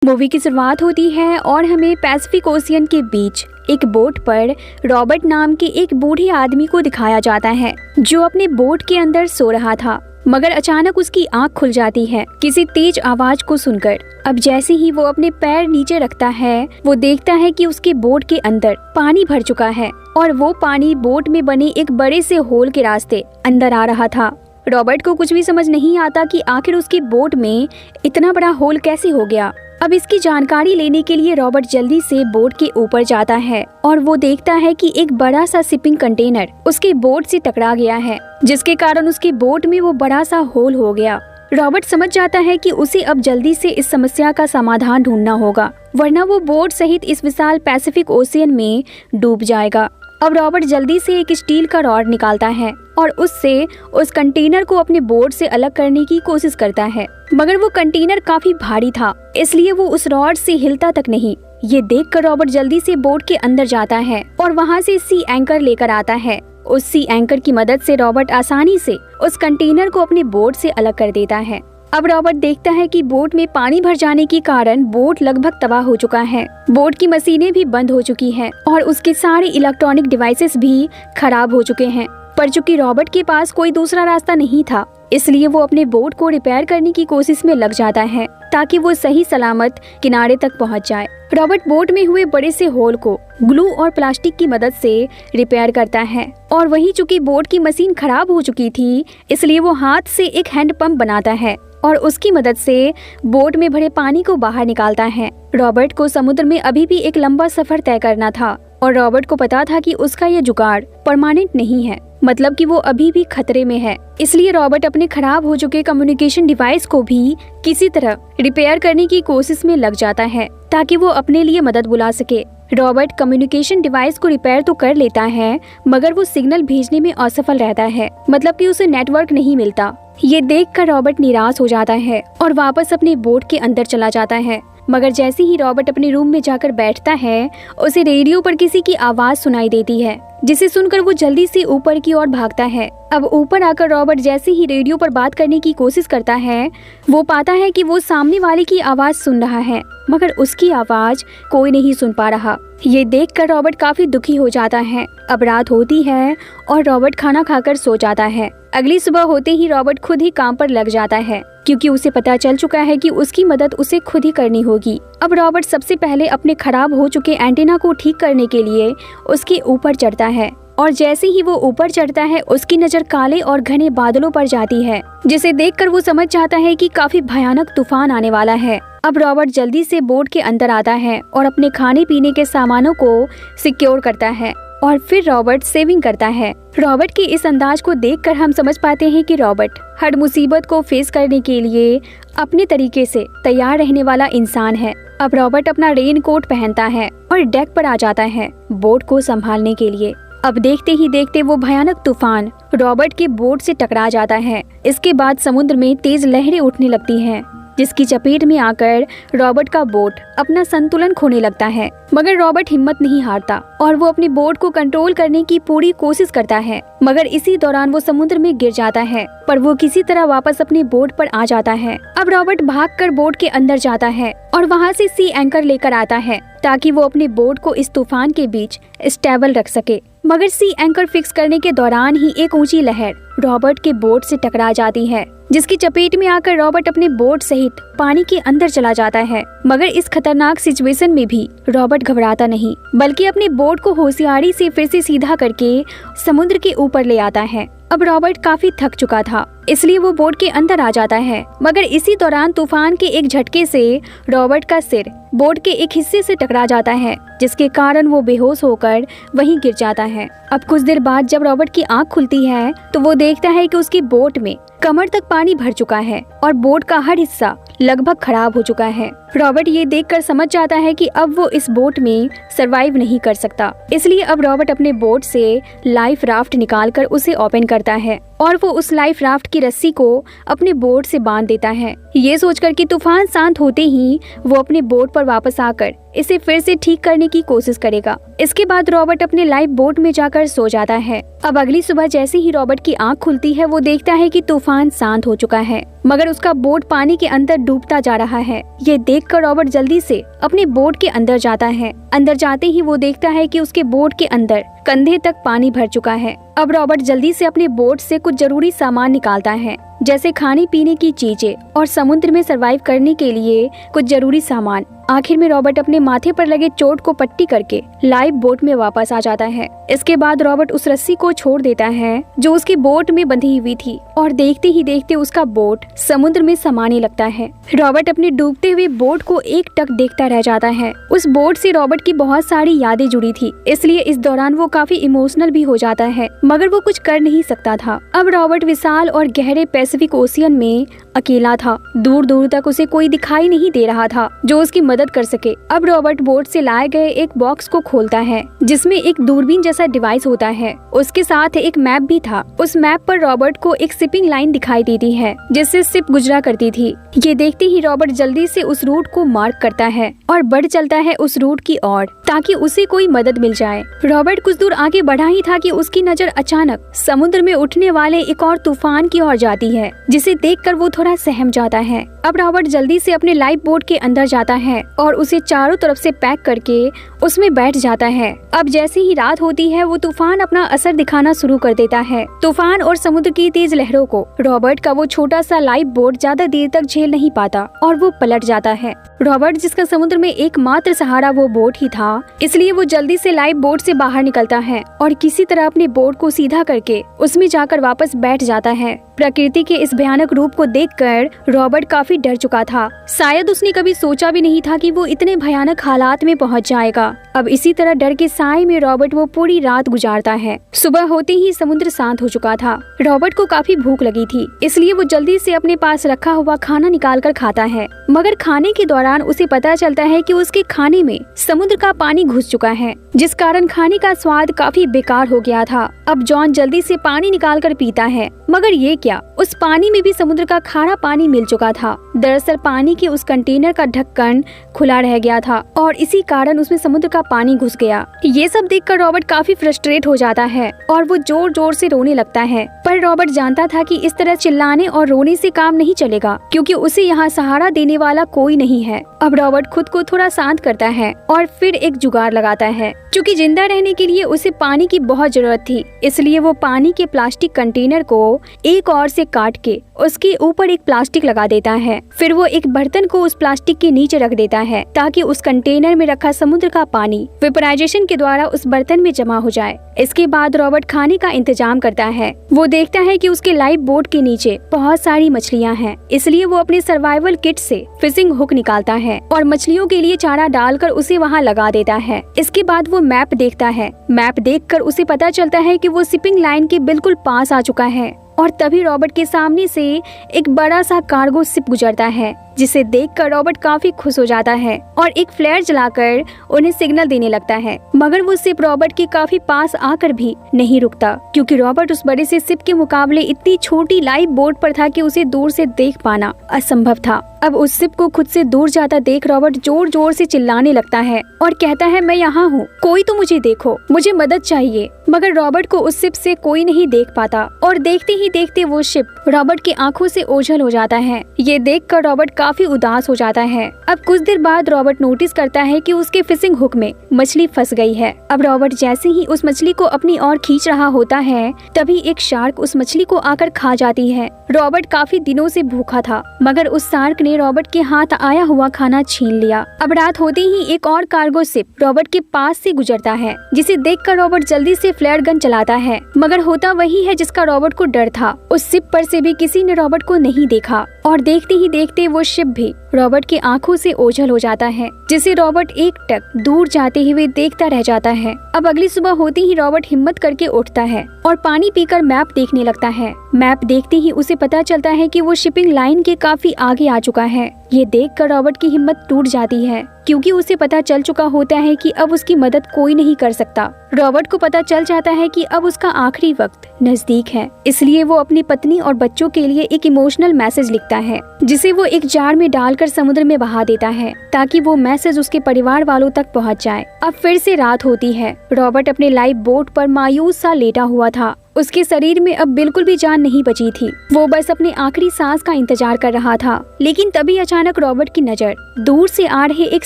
Movie की शुरुआत होती है और हमें पैसिफिक ओशियन के बीच एक बोट पर रॉबर्ट नाम के एक बूढ़े आदमी को दिखाया जाता है जो अपने बोट के अंदर सो रहा था। मगर अचानक उसकी आंख खुल जाती है किसी तेज आवाज को सुनकर। अब जैसे ही वो अपने पैर नीचे रखता है वो देखता है कि उसके बोट के अंदर पानी भर चुका है और वो पानी बोट में बने एक बड़े से होल के रास्ते अंदर आ रहा था। रॉबर्ट को कुछ भी समझ नहीं आता कि आखिर उसकी बोट में इतना बड़ा होल कैसे हो गया। अब इसकी जानकारी लेने के लिए रॉबर्ट जल्दी से बोट के ऊपर जाता है और वो देखता है कि एक बड़ा सा शिपिंग कंटेनर उसके बोट से टकरा गया है, जिसके कारण उसकी बोट में वो बड़ा सा होल हो गया। रॉबर्ट समझ जाता है कि उसे अब जल्दी से इस समस्या का समाधान ढूंढना होगा, वरना वो बोट सहित इस विशाल पैसिफिक ओशियन में डूब जाएगा। अब रॉबर्ट जल्दी से एक स्टील का रॉड निकालता है और उससे उस कंटेनर को अपने बोट से अलग करने की कोशिश करता है, मगर वो कंटेनर काफी भारी था, इसलिए वो उस रॉड से हिलता तक नहीं। ये देखकर रॉबर्ट जल्दी से बोट के अंदर जाता है और वहाँ से सी एंकर लेकर आता है। उस सी एंकर की मदद से रॉबर्ट आसानी से उस कंटेनर को अपने बोट से अलग कर देता है। अब रॉबर्ट देखता है कि बोट में पानी भर जाने के कारण बोट लगभग तबाह हो चुका है। बोट की मशीनें भी बंद हो चुकी हैं और उसके सारे इलेक्ट्रॉनिक डिवाइसेस भी खराब हो चुके हैं। पर चूंकि रॉबर्ट के पास कोई दूसरा रास्ता नहीं था, इसलिए वो अपने बोट को रिपेयर करने की कोशिश में लग जाता है ताकि वो सही सलामत किनारे तक पहुंच जाए। रॉबर्ट बोट में हुए बड़े से होल को ग्लू और प्लास्टिक की मदद से रिपेयर करता है और वहीं चूंकि बोट की मशीन खराब हो चुकी थी, इसलिए वो हाथ से एक हैंड पंप बनाता है और उसकी मदद से बोट में भरे पानी को बाहर निकालता है। रॉबर्ट को समुद्र में अभी भी एक लंबा सफर तय करना था और रॉबर्ट को पता था कि उसका ये जुगाड़ परमानेंट नहीं है, मतलब कि वो अभी भी खतरे में है। इसलिए रॉबर्ट अपने खराब हो चुके कम्युनिकेशन डिवाइस को भी किसी तरह रिपेयर करने की कोशिश में लग जाता है ताकि वो अपने लिए मदद बुला सके। रॉबर्ट कम्युनिकेशन डिवाइस को रिपेयर तो कर लेता है, मगर वो सिग्नल भेजने में असफल रहता है, मतलब कि उसे नेटवर्क नहीं मिलता। ये देखकर रॉबर्ट निराश हो जाता है और वापस अपने बोट के अंदर चला जाता है। मगर जैसे ही रॉबर्ट अपने रूम में जाकर बैठता है, उसे रेडियो पर किसी की आवाज सुनाई देती है, जिसे सुनकर वो जल्दी से ऊपर की ओर भागता है। अब ऊपर आकर रॉबर्ट जैसे ही रेडियो पर बात करने की कोशिश करता है, वो पाता है कि वो सामने वाले की आवाज सुन रहा है, मगर उसकी आवाज कोई नहीं सुन पा रहा। ये देखकर रॉबर्ट काफी दुखी हो जाता है। अब रात होती है और रॉबर्ट खाना खाकर सो जाता है। अगली सुबह होते ही रॉबर्ट खुद ही काम पर लग जाता है, क्योंकि उसे पता चल चुका है कि उसकी मदद उसे खुद ही करनी होगी। अब रॉबर्ट सबसे पहले अपने खराब हो चुके एंटीना को ठीक करने के लिए उसके ऊपर चढ़ता है और जैसे ही वो ऊपर चढ़ता है, उसकी नजर काले और घने बादलों पर जाती है, जिसे देखकर वो समझ जाता है कि काफी भयानक तूफान आने वाला है। अब रॉबर्ट जल्दी से बोट के अंदर आता है और अपने खाने पीने के सामानों को सिक्योर करता है और फिर रॉबर्ट सेविंग करता है। रॉबर्ट के इस अंदाज को देखकर हम समझ पाते हैं कि रॉबर्ट हर मुसीबत को फेस करने के लिए अपने तरीके से तैयार रहने वाला इंसान है। अब रॉबर्ट अपना रेन कोट पहनता है और डेक पर आ जाता है बोट को संभालने के लिए। अब देखते ही देखते वो भयानक तूफान रॉबर्ट के बोट से टकरा जाता है। इसके बाद समुद्र में तेज लहरें उठने लगती हैं, जिसकी चपेट में आकर रॉबर्ट का बोट अपना संतुलन खोने लगता है। मगर रॉबर्ट हिम्मत नहीं हारता और वो अपनी बोट को कंट्रोल करने की पूरी कोशिश करता है, मगर इसी दौरान वो समुद्र में गिर जाता है, पर वो किसी तरह वापस अपनी बोट पर आ जाता है। अब रॉबर्ट भागकर बोट के अंदर जाता है और वहाँ से सी एंकर लेकर आता है ताकि वो अपनी बोट को इस तूफान के बीच स्टेबल रख सके। मगर सी एंकर फिक्स करने के दौरान ही एक ऊंची लहर रॉबर्ट के बोट से टकरा जाती है, जिसकी चपेट में आकर रॉबर्ट अपने बोट सहित पानी के अंदर चला जाता है। मगर इस खतरनाक सिचुएशन में भी रॉबर्ट घबराता नहीं, बल्कि अपने बोट को होशियारी से फिर से सीधा करके समुद्र के ऊपर ले आता है। अब रॉबर्ट काफी थक चुका था, इसलिए वो बोट के अंदर आ जाता है, मगर इसी दौरान तूफान के एक झटके से रॉबर्ट का सिर बोट के एक हिस्से से टकरा जाता है, जिसके कारण वो बेहोश होकर वहीं गिर जाता है। अब कुछ देर बाद जब रॉबर्ट की आंख खुलती है तो वो देखता है कि उसकी बोट में कमर तक पानी भर चुका है और बोट का हर हिस्सा लगभग खराब हो चुका है। रॉबर्ट ये देखकर समझ जाता है कि अब वो इस बोट में सरवाइव नहीं कर सकता, इसलिए अब रॉबर्ट अपने बोट से लाइफ राफ्ट निकालकर उसे ओपन करता है और वो उस लाइफ राफ्ट की रस्सी को अपने बोट से बांध देता है। ये सोचकर कि तूफान शांत होते ही वो अपने बोट पर वापस आकर इसे फिर से ठीक करने की कोशिश करेगा। इसके बाद रॉबर्ट अपने लाइफ बोट में जाकर सो जाता है। अब अगली सुबह जैसे ही रॉबर्ट की आंख खुलती है वो देखता है कि तूफान शांत हो चुका है, मगर उसका बोट पानी के अंदर डूबता जा रहा है। ये देखकर रॉबर्ट जल्दी से अपने बोट के अंदर जाता है। अंदर जाते ही वो देखता है कि उसके बोट के अंदर कंधे तक पानी भर चुका है। अब रॉबर्ट जल्दी से अपने बोट से कुछ जरूरी सामान निकालता है, जैसे खाने पीने की चीजें और समुद्र में सरवाइव करने के लिए कुछ जरूरी सामान। आखिर में रॉबर्ट अपने माथे पर लगे चोट को पट्टी करके लाइफ बोट में वापस आ जाता है। इसके बाद रॉबर्ट उस रस्सी को छोड़ देता है जो उसकी बोट में बंधी हुई थी, और देखते ही देखते उसका बोट समुद्र में समाने लगता है। रॉबर्ट अपने डूबते हुए बोट को एक टक देखता रह जाता है। उस बोट से रॉबर्ट की बहुत सारी यादें जुड़ी थी, इसलिए इस दौरान वो काफी इमोशनल भी हो जाता है, मगर वो कुछ कर नहीं सकता था। अब रॉबर्ट विशाल और गहरे पैसिफिक ओशियन में अकेला था। दूर दूर तक उसे कोई दिखाई नहीं दे रहा था जो उसकी मदद कर सके। अब रॉबर्ट बोट से लाए गए एक बॉक्स को खोलता है जिसमें एक दूरबीन जैसा डिवाइस होता है। उसके साथ एक मैप भी था। उस मैप पर रॉबर्ट को एक शिपिंग लाइन दिखाई देती है जिससे शिप गुजरा करती थी। ये देखते ही रॉबर्ट जल्दी से उस रूट को मार्क करता है और बढ़ चलता है उस रूट की ओर ताकि उसे कोई मदद मिल जाए। रॉबर्ट कुछ दूर आगे बढ़ा ही था कि उसकी नजर अचानक समुद्र में उठने वाले एक और तूफान की ओर जाती है, जिसे देखकर वो थोड़ा सहम जाता है। अब रॉबर्ट जल्दी से अपने लाइफ बोट के अंदर जाता है और उसे चारों तरफ से पैक करके उसमें बैठ जाता है। अब जैसे ही रात होती है वो तूफान अपना असर दिखाना शुरू कर देता है। तूफान और समुद्र की तेज लहरों को रॉबर्ट का वो छोटा सा लाइफ बोट ज्यादा देर तक झेल नहीं पाता और वो पलट जाता है। रॉबर्ट, जिसका समुद्र में एकमात्र सहारा वो बोट ही था, इसलिए वो जल्दी से लाइफ बोट से बाहर निकलता है और किसी तरह अपने बोट को सीधा करके उसमें जाकर वापस बैठ जाता है। प्रकृति के इस भयानक रूप को देखकर रॉबर्ट काफी डर चुका था। शायद उसने कभी सोचा भी नहीं था कि वो इतने भयानक हालात में पहुंच जाएगा। अब इसी तरह डर के साए में रॉबर्ट वो पूरी रात गुजारता है। सुबह होते ही समुद्र शांत हो चुका था। रॉबर्ट को काफी भूख लगी थी, इसलिए वो जल्दी से अपने पास रखा हुआ खाना निकाल कर खाता है, मगर खाने के दौरान उसे पता चलता है कि उसके खाने में समुद्र का पानी घुस चुका है, जिस कारण खाने का स्वाद काफी बेकार हो गया था। अब जॉन जल्दी से पानी निकाल कर पीता है, मगर ये क्या, उस पानी में भी समुद्र का खारा पानी मिल चुका था। दरअसल पानी के उस कंटेनर का ढक्कन खुला रह गया था और इसी कारण उसमें समुद्र का पानी घुस गया। ये सब देखकर रॉबर्ट काफी फ्रस्ट्रेट हो जाता है और वो जोर जोर से रोने लगता है। पर रॉबर्ट जानता था कि इस तरह चिल्लाने और रोने से काम नहीं चलेगा, क्योंकि उसे यहाँ सहारा देने वाला कोई नहीं है। अब रॉबर्ट खुद को थोड़ा शांत करता है और फिर एक जुगाड़ लगाता है। क्योंकि जिंदा रहने के लिए उसे पानी की बहुत जरूरत थी, इसलिए वो पानी के प्लास्टिक कंटेनर को एक ओर से काट के उसके ऊपर एक प्लास्टिक लगा देता है। फिर वो एक बर्तन को उस प्लास्टिक के नीचे रख देता है ताकि उस कंटेनर में रखा समुद्र का पानी वेपराइजेशन के द्वारा उस बर्तन में जमा हो जाए। इसके बाद रॉबर्ट खाने का इंतजाम करता है। वो देखता है कि उसके लाइफ बोट के नीचे बहुत सारी मछलियाँ हैं, इसलिए वो अपने सर्वाइवल किट से फिशिंग हुक निकालता है और मछलियों के लिए चारा डालकर उसे वहाँ लगा देता है। इसके बाद वो मैप देखता है। मैप देखकर उसे पता चलता है कि वो शिपिंग लाइन के बिल्कुल पास आ चुका है और तभी रॉबर्ट के सामने से एक बड़ा सा कार्गो शिप गुजरता है, जिसे देखकर रॉबर्ट काफी खुश हो जाता है और एक फ्लेयर जलाकर उन्हें सिग्नल देने लगता है। मगर वो शिप रॉबर्ट के काफी पास आकर भी नहीं रुकता, क्योंकि रॉबर्ट उस बड़े से शिप के मुकाबले इतनी छोटी लाइफ बोट पर था कि उसे दूर से देख पाना असंभव था। अब उस शिप को खुद से दूर जाता देख रॉबर्ट जोर जोर से चिल्लाने लगता है और कहता है, मैं यहाँ हूँ, कोई तो मुझे देखो, मुझे मदद चाहिए। मगर रॉबर्ट को उस शिप से कोई नहीं देख पाता और देखते ही देखते वो शिप रॉबर्ट की आंखों से ओझल हो जाता है। ये देखकर रॉबर्ट काफी उदास हो जाता है। अब कुछ देर बाद रॉबर्ट नोटिस करता है कि उसके फिशिंग हुक में मछली फंस गई है। अब रॉबर्ट जैसे ही उस मछली को अपनी ओर खींच रहा होता है, तभी एक शार्क उस मछली को आकर खा जाती है। रॉबर्ट काफी दिनों से भूखा था, मगर उस शार्क ने रॉबर्ट के हाथ आया हुआ खाना छीन लिया। अब रात होते ही एक और कार्गो शिप रॉबर्ट के पास से गुजरता है, जिसे देखकर रॉबर्ट जल्दी से फ्लेयर गन चलाता है, मगर होता वही है जिसका रॉबर्ट को डर था। उस शिप पर से भी किसी ने रॉबर्ट को नहीं देखा और देखते ही देखते वो शिप भी रॉबर्ट की आंखों से ओझल हो जाता है, जिसे रॉबर्ट एकटक दूर जाते हुए देखता रह जाता है। अब अगली सुबह होते ही रॉबर्ट हिम्मत करके उठता है और पानी पीकर मैप देखने लगता है। मैप देखते ही उसे पता चलता है कि वो शिपिंग लाइन के काफी आगे आ चुका है। ये देखकर रॉबर्ट की हिम्मत टूट जाती है, क्योंकि उसे पता चल चुका होता है कि अब उसकी मदद कोई नहीं कर सकता। रॉबर्ट को पता चल जाता है कि अब उसका आखिरी वक्त नजदीक है, इसलिए वो अपनी पत्नी और बच्चों के लिए एक इमोशनल मैसेज लिखता है, जिसे वो एक जार में डालकर समुद्र में बहा देता है, ताकि वो मैसेज उसके परिवार वालों तक पहुंच जाए। अब फिर से रात होती है। रॉबर्ट अपने लाइफ बोट पर मायूस सा लेटा हुआ था। उसके शरीर में अब बिल्कुल भी जान नहीं बची थी। वो बस अपने आखिरी सांस का इंतजार कर रहा था। लेकिन तभी अचानक रॉबर्ट की नजर दूर से आ रहे एक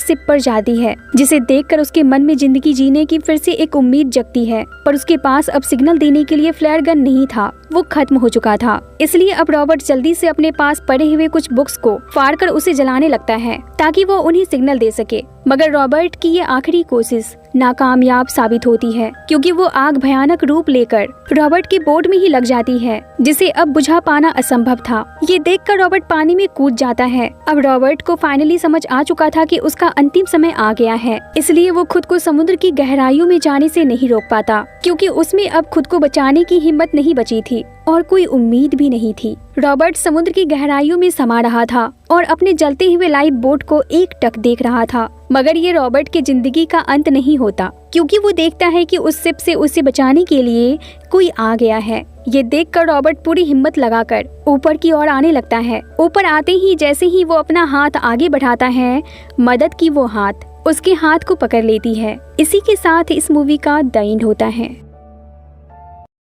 शिप पर जाती है, जिसे देखकर उसके मन में जिंदगी जीने की फिर से एक उम्मीद जगती है। पर उसके पास अब सिग्नल देने के लिए फ्लेयर गन नहीं था, वो खत्म हो चुका था। इसलिए अब रॉबर्ट जल्दी से अपने पास पड़े हुए कुछ बुक्स को फाड़कर उसे जलाने लगता है, ताकि वो उन्हें सिग्नल दे सके। मगर रॉबर्ट की ये आखिरी कोशिश नाकामयाब साबित होती है, क्योंकि वो आग भयानक रूप लेकर रॉबर्ट की बोट में ही लग जाती है, जिसे अब बुझा पाना असंभव था। ये देखकर रॉबर्ट पानी में कूद जाता है। अब रॉबर्ट को फाइनली समझ आ चुका था कि उसका अंतिम समय आ गया है, इसलिए वो खुद को समुद्र की गहराइयों में जाने से नहीं रोक पाता, क्योंकि उसमें अब खुद को बचाने की हिम्मत नहीं बची थी और कोई उम्मीद भी नहीं थी। रॉबर्ट समुद्र की गहराइयों में समा रहा था और अपने जलते हुए लाइफ बोट को एकटक देख रहा था। मगर ये रॉबर्ट की जिंदगी का अंत नहीं होता, क्योंकि वो देखता है कि उस शिप से उसे बचाने के लिए कोई आ गया है। ये देखकर रॉबर्ट पूरी हिम्मत लगाकर ऊपर की ओर आने लगता है। ऊपर आते ही जैसे ही वो अपना हाथ आगे बढ़ाता है, मदद की वो हाथ उसके हाथ को पकड़ लेती है। इसी के साथ इस मूवी का द एंड होता है।